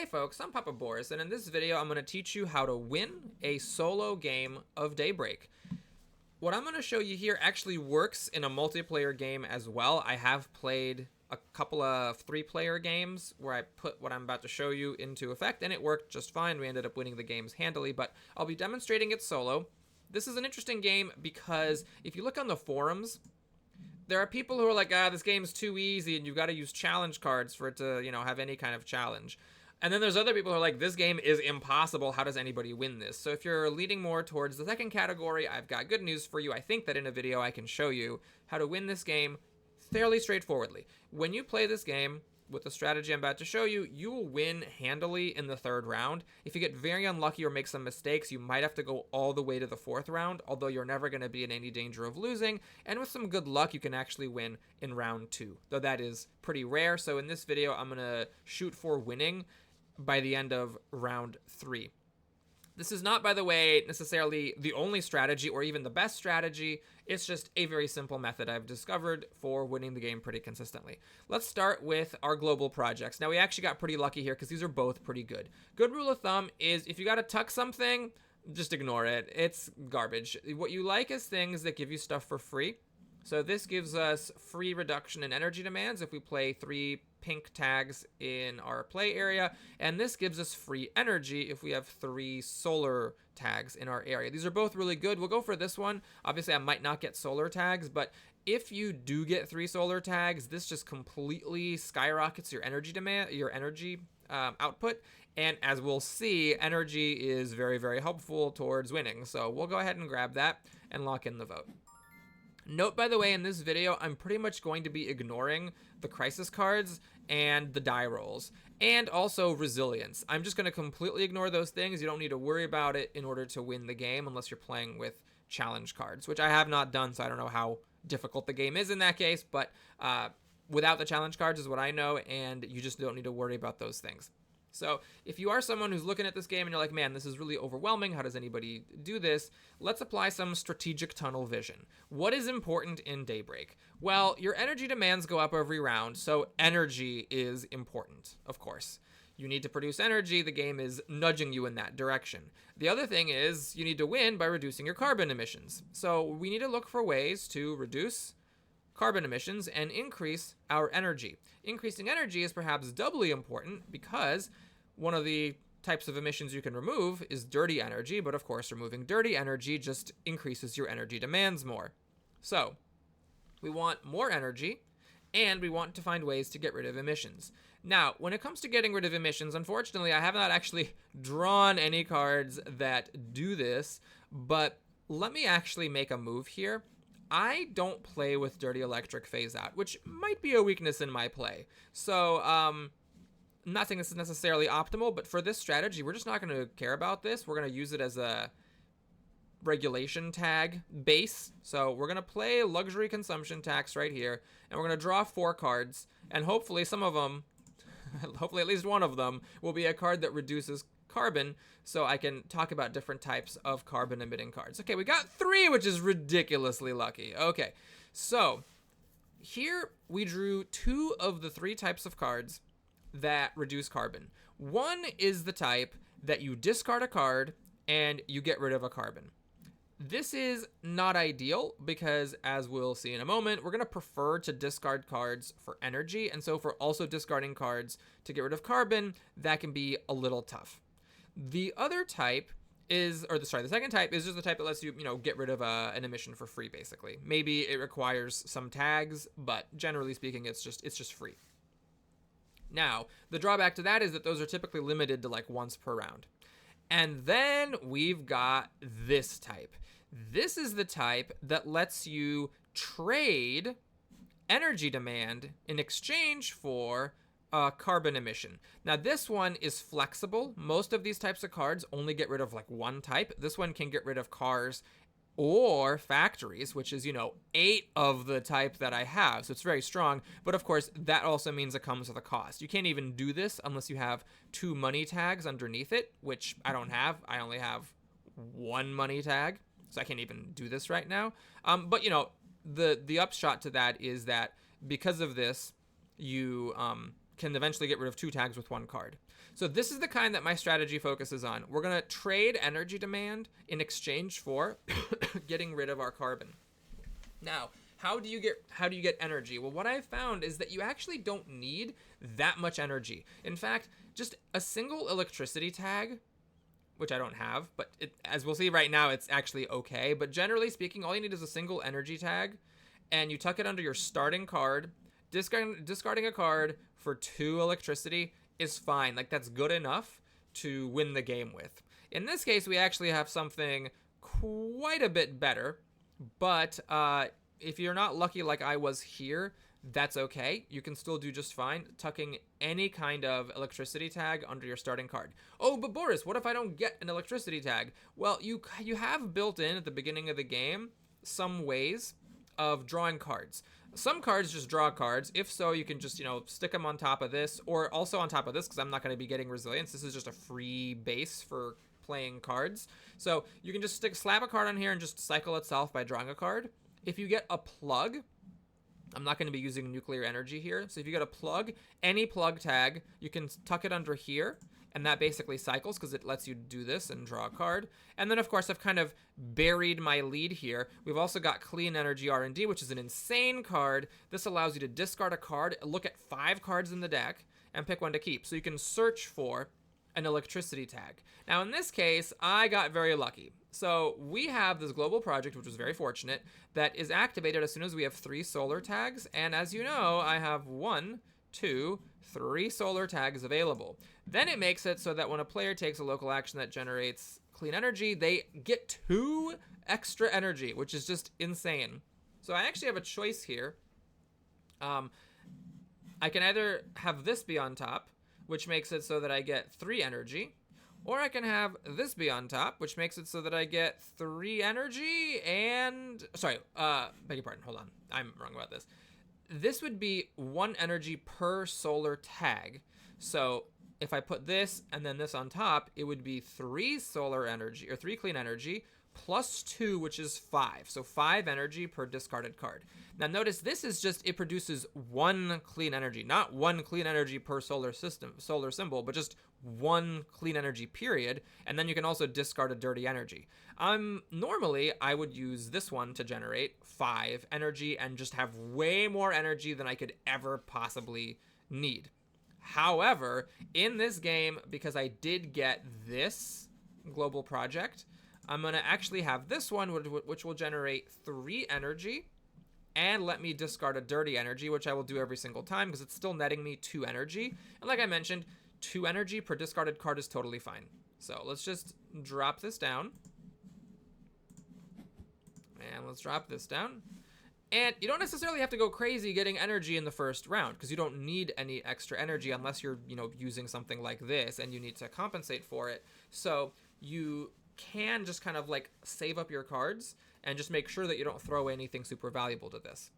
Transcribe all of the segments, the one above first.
Hey folks, I'm Papa Boris, and in this video I'm going to teach you how to win a solo game of Daybreak. What I'm going to show you here actually works in a multiplayer game as well. I have played a couple of 3-player games where I put what I'm about to show you into effect, and it worked just fine. We ended up winning the games handily, but I'll be demonstrating it solo. This is an interesting game because if you look on the forums, there are people who are like, this game's too easy and you've got to use challenge cards for it to, have any kind of challenge. And then there's other people who are like, this game is impossible. How does anybody win this? So if you're leaning more towards the second category, I've got good news for you. I think that in a video I can show you how to win this game fairly straightforwardly. When you play this game with the strategy I'm about to show you, you will win handily in the 3rd round. If you get very unlucky or make some mistakes, you might have to go all the way to the 4th round, although you're never going to be in any danger of losing. And with some good luck, you can actually win in round 2, though that is pretty rare. So in this video, I'm going to shoot for winning by the end of round 3. This is not, by the way, necessarily the only strategy or even the best strategy. It's just a very simple method I've discovered for winning the game pretty consistently. Let's start with our global projects. Now, we actually got pretty lucky here because these are both pretty good. Good rule of thumb is if you got to tuck something, just ignore it. It's garbage. What you like is things that give you stuff for free. So this gives us free reduction in energy demands if we play 3 pink tags in our play area, and this gives us free energy if we have 3 solar tags in our area. These are both really good. We'll go for this one. Obviously, I might not get solar tags, but if you do get 3 solar tags, this just completely skyrockets your energy demand, your energy output. And as we'll see, energy is very, very helpful towards winning. So we'll go ahead and grab that and lock in the vote. Note, by the way, in this video, I'm pretty much going to be ignoring the crisis cards and the die rolls, and also resilience. I'm just going to completely ignore those things. You don't need to worry about it in order to win the game unless you're playing with challenge cards, which I have not done, so I don't know how difficult the game is in that case, but without the challenge cards is what I know, and you just don't need to worry about those things. So if you are someone who's looking at this game and you're like, man, this is really overwhelming, how does anybody do this? Let's apply some strategic tunnel vision. What is important in Daybreak? Well, your energy demands go up every round, so energy is important, of course. You need to produce energy, the game is nudging you in that direction. The other thing is you need to win by reducing your carbon emissions. So we need to look for ways to reduce carbon emissions and increase our energy. Increasing energy is perhaps doubly important because one of the types of emissions you can remove is dirty energy, but of course removing dirty energy just increases your energy demands more. So we want more energy, and we want to find ways to get rid of emissions. Now, when it comes to getting rid of emissions, unfortunately, I have not actually drawn any cards that do this, but let me actually make a move here. I don't play with dirty electric phase out, which might be a weakness in my play. So, I'm not saying this is necessarily optimal, but for this strategy, we're just not going to care about this. We're going to use it as a regulation tag base. So we're going to play luxury consumption tax right here, and we're going to draw 4 cards, and hopefully some of them, hopefully at least one of them, will be a card that reduces carbon, so I can talk about different types of carbon emitting cards. Okay, we got 3, which is ridiculously lucky. Okay, so here we drew 2 of the 3 types of cards that reduce carbon. One is the type that you discard a card and you get rid of a carbon. This is not ideal because, as we'll see in a moment, we're going to prefer to discard cards for energy, and so for also discarding cards to get rid of carbon, that can be a little tough. The other type is, the second type is just the type that lets you, get rid of an emission for free, basically. Maybe it requires some tags, but generally speaking, it's just free. Now, the drawback to that is that those are typically limited to like once per round. And then we've got this type. This is the type that lets you trade energy demand in exchange for carbon emission. Now this one is flexible. Most of these types of cards only get rid of like one type. This one can get rid of cars or factories, which is, 8 of the type that I have. So it's very strong. But of course, that also means it comes with a cost. You can't even do this unless you have 2 money tags underneath it, which I don't have. I only have 1 money tag. So I can't even do this right now. But, the upshot to that is that because of this, you can eventually get rid of 2 tags with 1 card. So this is the kind that my strategy focuses on. We're going to trade energy demand in exchange for getting rid of our carbon. Now, how do you get energy? Well, what I've found is that you actually don't need that much energy. In fact, just a single electricity tag, which I don't have, but as we'll see right now, it's actually okay. But generally speaking, all you need is a single energy tag, and you tuck it under your starting card. Discarding a card for 2 electricity is fine. Like, that's good enough to win the game with. In this case, we actually have something quite a bit better, but if you're not lucky like I was here, that's okay. You can still do just fine tucking any kind of electricity tag under your starting card. Oh, but Boris, what if I don't get an electricity tag? Well, you have built in at the beginning of the game some ways of drawing cards. Some cards just draw cards. If so, you can just, stick them on top of this, or also on top of this, because I'm not going to be getting resilience. This is just a free base for playing cards. So you can just slap a card on here and just cycle itself by drawing a card. If you get a plug, I'm not going to be using nuclear energy here. So if you get a plug, any plug tag, you can tuck it under here, and that basically cycles because it lets you do this and draw a card. And then, of course, I've kind of buried my lead here. We've also got Clean Energy R&D, which is an insane card. This allows you to discard a card, look at 5 cards in the deck, and pick one to keep. So you can search for an electricity tag. Now, in this case, I got very lucky. So we have this global project, which was very fortunate, that is activated as soon as we have 3 solar tags. And as you know, I have 1, 2, 3 solar tags available. Then it makes it so that when a player takes a local action that generates clean energy, they get 2 extra energy, which is just insane. So I actually have a choice here. I can either have this be on top, which makes it so that I get 3 energy, or I can have this be on top, which makes it so that I get 3 energy and... Sorry, beg your pardon, hold on. I'm wrong about this. This would be 1 energy per solar tag. So if I put this and then this on top, it would be 3 solar energy, or 3 clean energy, plus 2, which is 5. So 5 energy per discarded card. Now notice this is just, it produces 1 clean energy, not 1 clean energy per solar symbol, but just 1 clean energy period. And then you can also discard a dirty energy. Normally I would use this one to generate 5 energy and just have way more energy than I could ever possibly need. However, in this game, because I did get this global project, I'm going to actually have this one, which will generate 3 energy and let me discard a dirty energy, which I will do every single time because it's still netting me 2 energy. And like I mentioned, 2 energy per discarded card is totally fine. So let's just drop this down. And let's drop this down. And you don't necessarily have to go crazy getting energy in the first round because you don't need any extra energy unless you're, using something like this and you need to compensate for it. So you can just kind of like save up your cards and just make sure that you don't throw anything super valuable to this.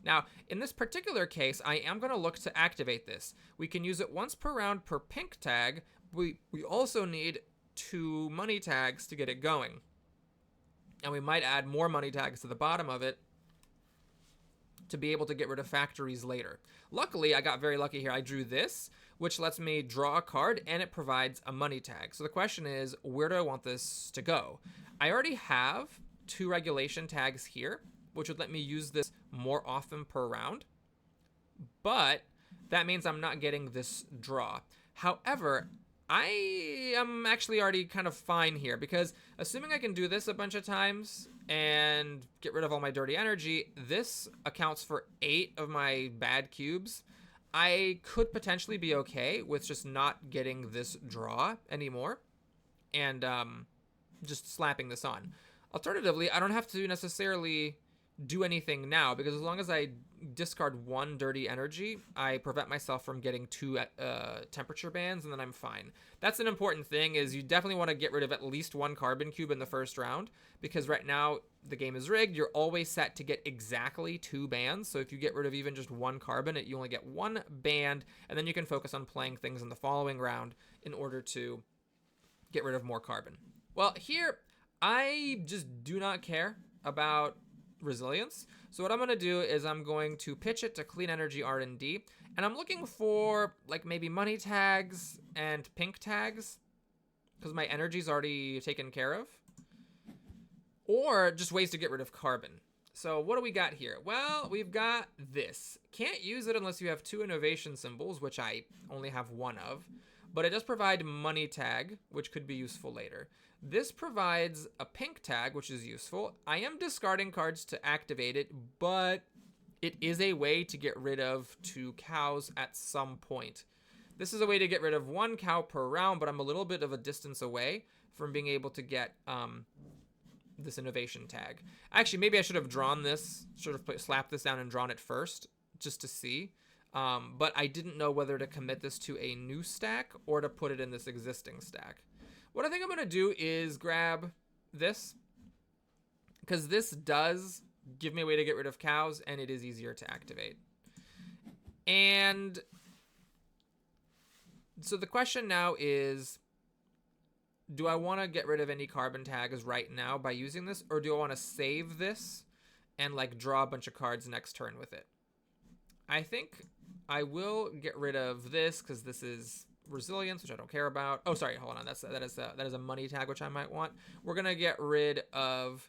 Now, in this particular case, I am going to look to activate this. We can use it once per round per pink tag. We also need 2 money tags to get it going. And we might add more money tags to the bottom of it to be able to get rid of factories later. Luckily, I got very lucky here. I drew this, which lets me draw a card, and it provides a money tag. So the question is, where do I want this to go? I already have 2 regulation tags here, which would let me use this more often per round, but that means I'm not getting this draw. However, I am actually already kind of fine here because assuming I can do this a bunch of times and get rid of all my dirty energy, this accounts for 8 of my bad cubes. I could potentially be okay with just not getting this draw anymore and just slapping this on. Alternatively, I don't have to necessarily do anything now because as long as I discard 1 dirty energy, I prevent myself from getting 2 temperature bands, and then I'm fine. That's an important thing, is you definitely want to get rid of at least 1 carbon cube in the first round, because right now the game is rigged. You're always set to get exactly 2 bands, so if you get rid of even just 1 carbon, you only get 1 band, and then you can focus on playing things in the following round in order to get rid of more carbon. Well, here, I just do not care about resilience. So what I'm going to do is I'm going to pitch it to clean energy R&D, and I'm looking for like maybe money tags and pink tags because my energy's already taken care of, or just ways to get rid of carbon. So what do we got here? Well, we've got this. Can't use it unless you have 2 innovation symbols, which I only have 1 of, but it does provide money tag, which could be useful later. This provides a pink tag, which is useful. I am discarding cards to activate it, but it is a way to get rid of 2 cows at some point. This is a way to get rid of 1 cow per round, but I'm a little bit of a distance away from being able to get this innovation tag. Actually, maybe I should have drawn this, slapped this down and drawn it first, just to see. But I didn't know whether to commit this to a new stack or to put it in this existing stack. What I think I'm going to do is grab this, because this does give me a way to get rid of cows, and it is easier to activate. And so the question now is, do I want to get rid of any carbon tags right now by using this, or do I want to save this and like draw a bunch of cards next turn with it? I think I will get rid of this because this is resilience, which I don't care about. Oh, sorry, hold on. That is a money tag, which I might want. We're gonna get rid of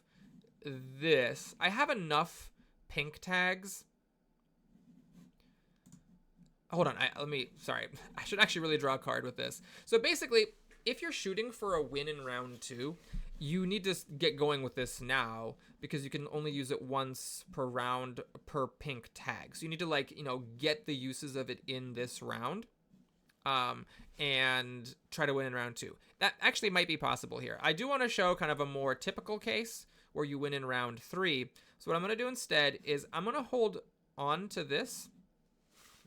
this. I have enough pink tags. Hold on. Sorry. I should actually really draw a card with this. So basically, if you're shooting for a win in round 2, you need to get going with this now because you can only use it once per round per pink tag. So you need to, like, get the uses of it in this round and try to win in round 2. That actually might be possible here. I do want to show kind of a more typical case where you win in round 3. So what I'm going to do instead is I'm going to hold on to this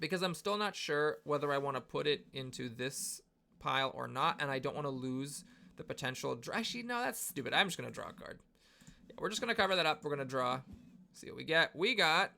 because I'm still not sure whether I want to put it into this pile or not, and I don't want to lose the potential. Actually, no, that's stupid. I'm just going to draw a card. Yeah, we're just going to cover that up. We're going to draw. See what we get. We got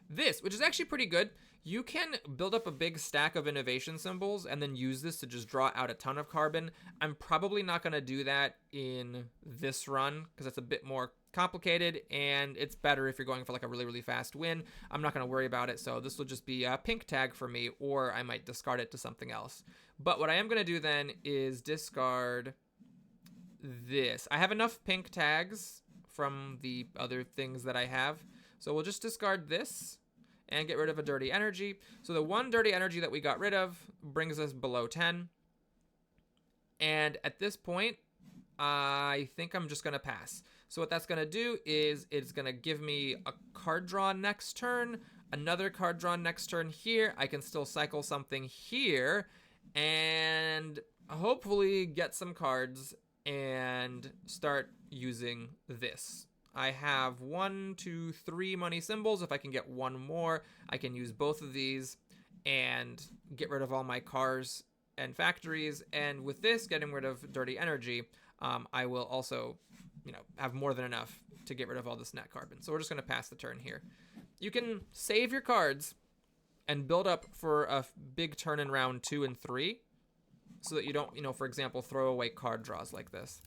this, which is actually pretty good. You can build up a big stack of innovation symbols and then use this to just draw out a ton of carbon. I'm probably not going to do that in this run because it's a bit more complicated, and it's better if you're going for like a really, really fast win. I'm not going to worry about it, so this will just be a pink tag for me, or I might discard it to something else. But what I am going to do then is discard this. I have enough pink tags from the other things that I have, so we'll just discard this and get rid of a dirty energy. So the 1 dirty energy that we got rid of brings us below 10. And at this point, I think I'm just going to pass. So what that's going to do is it's going to give me a card draw next turn, another card draw next turn here. I can still cycle something here and hopefully get some cards and start using this. I have 1, 2, 3 money symbols. If I can get 1 more, I can use both of these and get rid of all my cars and factories. And with this, getting rid of dirty energy, I will also, have more than enough to get rid of all this net carbon. So we're just going to pass the turn here. You can save your cards and build up for a big turn in round 2 and 3 so that you don't, for example, throw away card draws like this.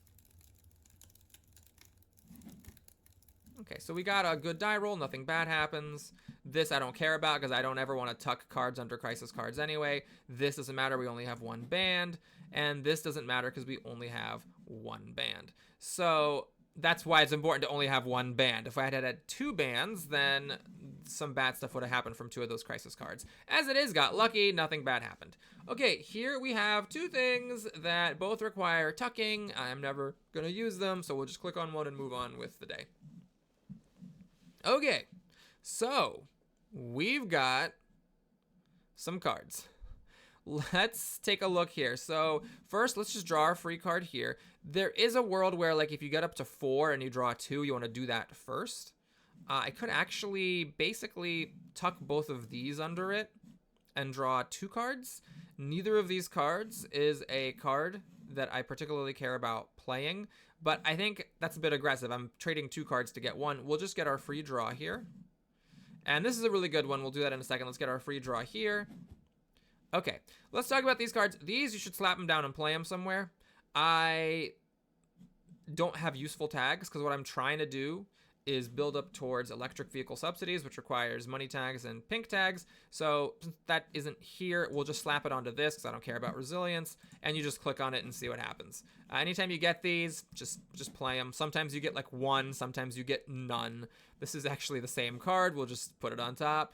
Okay, so we got a good die roll. Nothing bad happens. This I don't care about because I don't ever want to tuck cards under crisis cards anyway. This doesn't matter. We only have 1 band. And this doesn't matter because we only have 1 band. So that's why it's important to only have 1 band. If I had 2 bands, then some bad stuff would have happened from 2 of those crisis cards. As it is, got lucky. Nothing bad happened. Okay, here we have 2 things that both require tucking. I'm never going to use them, so we'll just click on one and move on with the day. Okay, so we've got some cards. Let's take a look here. So first, let's just draw our free card here. There is a world where, like, if you get up to 4 and you draw 2, you want to do that first. I could actually basically tuck both of these under it and draw 2 cards. Neither of these cards is a card that I particularly care about playing, but I think that's a bit aggressive. I'm trading 2 cards to get 1. We'll just get our free draw here. And this is a really good one. We'll do that in a second. Let's get our free draw here. Okay, let's talk about these cards. These, you should slap them down and play them somewhere. I don't have useful tags because what I'm trying to do is build up towards electric vehicle subsidies, which requires money tags and pink tags. So since that isn't here, we'll just slap it onto this because I don't care about resilience, and you just click on it and see what happens. Anytime you get these, just play them. Sometimes you get like one, sometimes you get none. This is actually the same card. We'll just put it on top,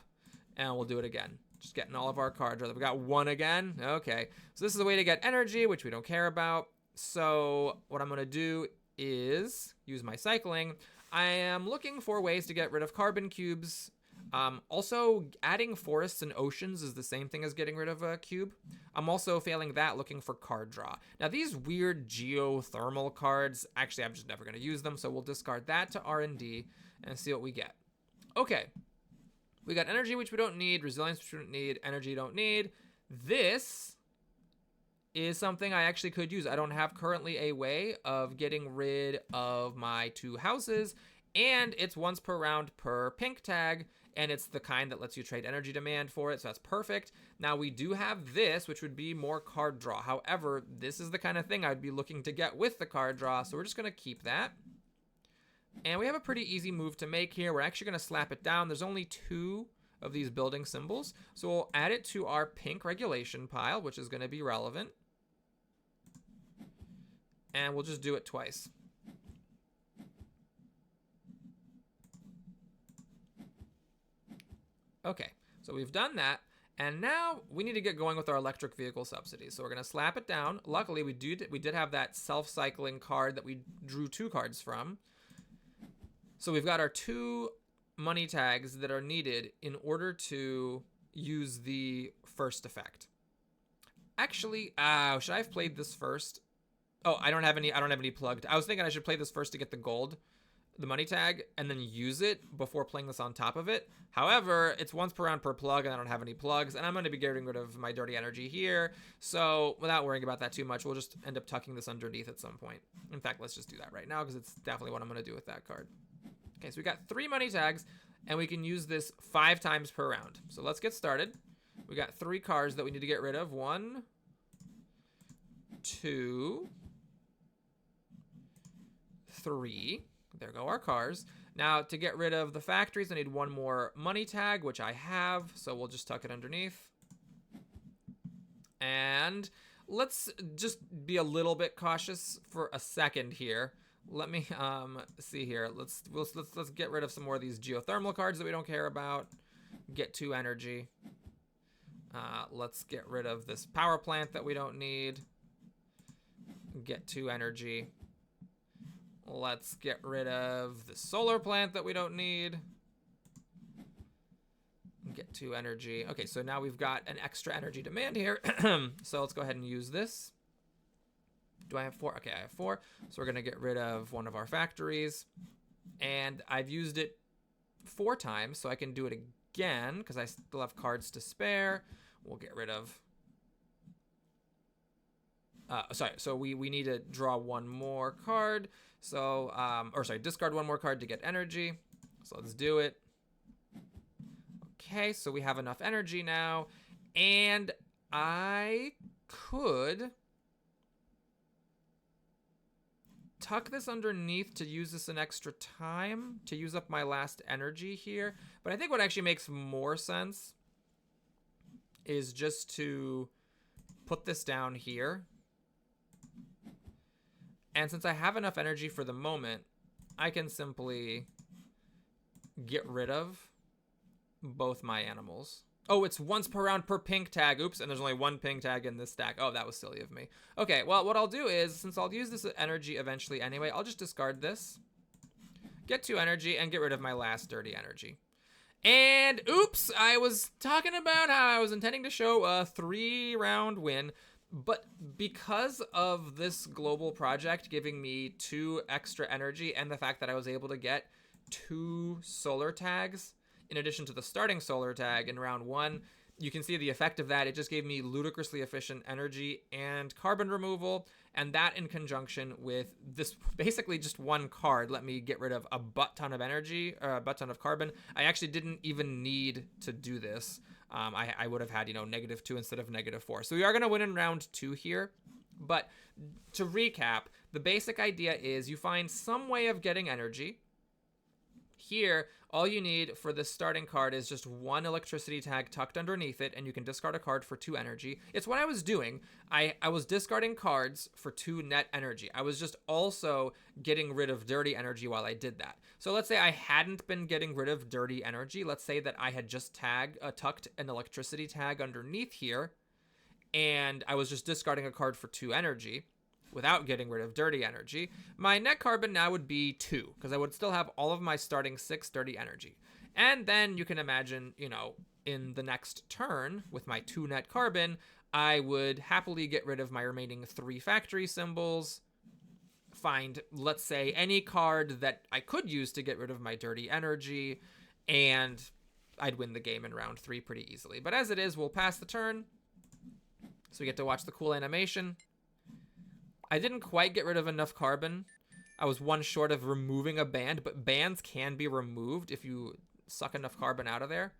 and we'll do it again. Just getting all of our cards. We got one again. Okay, so this is a way to get energy, which we don't care about. So what I'm going to do is use my cycling. I am looking for ways to get rid of carbon cubes. Also, adding forests and oceans is the same thing as getting rid of a cube. I'm also failing that, looking for card draw. Now, these weird geothermal cards, actually, I'm just never going to use them, so we'll discard that to R&D and see what we get. Okay, we got energy, which we don't need, resilience, which we don't need, energy don't need. This is something I actually could use. I don't have currently a way of getting rid of my 2 houses, and it's once per round per pink tag, and it's the kind that lets you trade energy demand for it, so that's perfect. Now we do have this, which would be more card draw. However, this is the kind of thing I'd be looking to get with the card draw, so we're just going to keep that. And we have a pretty easy move to make here. We're actually going to slap it down. There's only 2 of these building symbols, so we'll add it to our pink regulation pile, which is going to be relevant. And we'll just do it twice. Okay, so we've done that, and now we need to get going with our electric vehicle subsidies. So we're going to slap it down. Luckily, we did have that self-cycling card that we drew 2 cards from. So we've got our 2 money tags that are needed in order to use the first effect. Actually, should I have played this first? Oh, I don't have any plugged. I was thinking I should play this first to get the gold, the money tag, and then use it before playing this on top of it. However, it's once per round per plug, and I don't have any plugs, and I'm going to be getting rid of my dirty energy here. So without worrying about that too much, we'll just end up tucking this underneath at some point. In fact, let's just do that right now because it's definitely what I'm going to do with that card. Okay, so we got 3 money tags, and we can use this 5 times per round. So let's get started. We got 3 cards that we need to get rid of. 1, 2, 3. There go our cars. Now, to get rid of the factories, I need 1 more money tag, which I have, so we'll just tuck it underneath. And let's just be a little bit cautious for a second here. Let me see here. Let's get rid of some more of these geothermal cards that we don't care about. Get 2 energy. Let's get rid of this power plant that we don't need. Get 2 energy. Let's get rid of the solar plant that we don't need. Get 2 energy. Okay, so now we've got an extra energy demand here. So let's go ahead and use this. Do I have 4? Okay, I have 4. So we're going to get rid of one of our factories. And I've used it 4 times, so I can do it again because I still have cards to spare. We'll get rid of... sorry, so we need to draw 1 more card. So, discard 1 more card to get energy. So let's do it. Okay, so we have enough energy now. And I could tuck this underneath to use this an extra time to use up my last energy here. But I think what actually makes more sense is just to put this down here. And since I have enough energy for the moment, I can simply get rid of both my animals. Oh, it's once per round per pink tag. Oops, and there's only 1 pink tag in this stack. Oh, that was silly of me. Okay, well, what I'll do is, since I'll use this energy eventually anyway, I'll just discard this, get 2 energy, and get rid of my last dirty energy. And oops, I was talking about how I was intending to show a 3-round win. But because of this global project giving me 2 extra energy and the fact that I was able to get 2 solar tags in addition to the starting solar tag in round 1, you can see the effect of that. It just gave me ludicrously efficient energy and carbon removal, and that in conjunction with this basically just 1 card let me get rid of a butt ton of energy, or a butt ton of carbon. I actually didn't even need to do this. I would have had, -2 instead of -4. So we are going to win in round 2 here. But to recap, the basic idea is you find some way of getting energy. Here, all you need for this starting card is just one electricity tag tucked underneath it, and you can discard a card for 2 energy. It's what I was doing. I was discarding cards for 2 net energy. I was just also getting rid of dirty energy while I did that. So let's say I hadn't been getting rid of dirty energy. Let's say that I had just tucked an electricity tag underneath here, and I was just discarding a card for 2 energy without getting rid of dirty energy. My net carbon now would be 2, because I would still have all of my starting 6 dirty energy. And then you can imagine, you know, in the next turn, with my 2 net carbon, I would happily get rid of my remaining 3 factory symbols, find, let's say, any card that I could use to get rid of my dirty energy, and I'd win the game in round 3 pretty easily. But as it is, we'll pass the turn, so we get to watch the cool animation. I didn't quite get rid of enough carbon. I was 1 short of removing a band, but bands can be removed if you suck enough carbon out of there.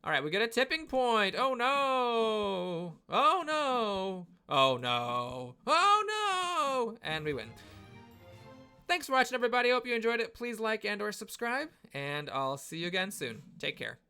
All right, we get a tipping point. Oh, no. Oh, no. Oh, no. Oh, no. And we win. Thanks for watching, everybody. Hope you enjoyed it. Please like and or subscribe, and I'll see you again soon. Take care.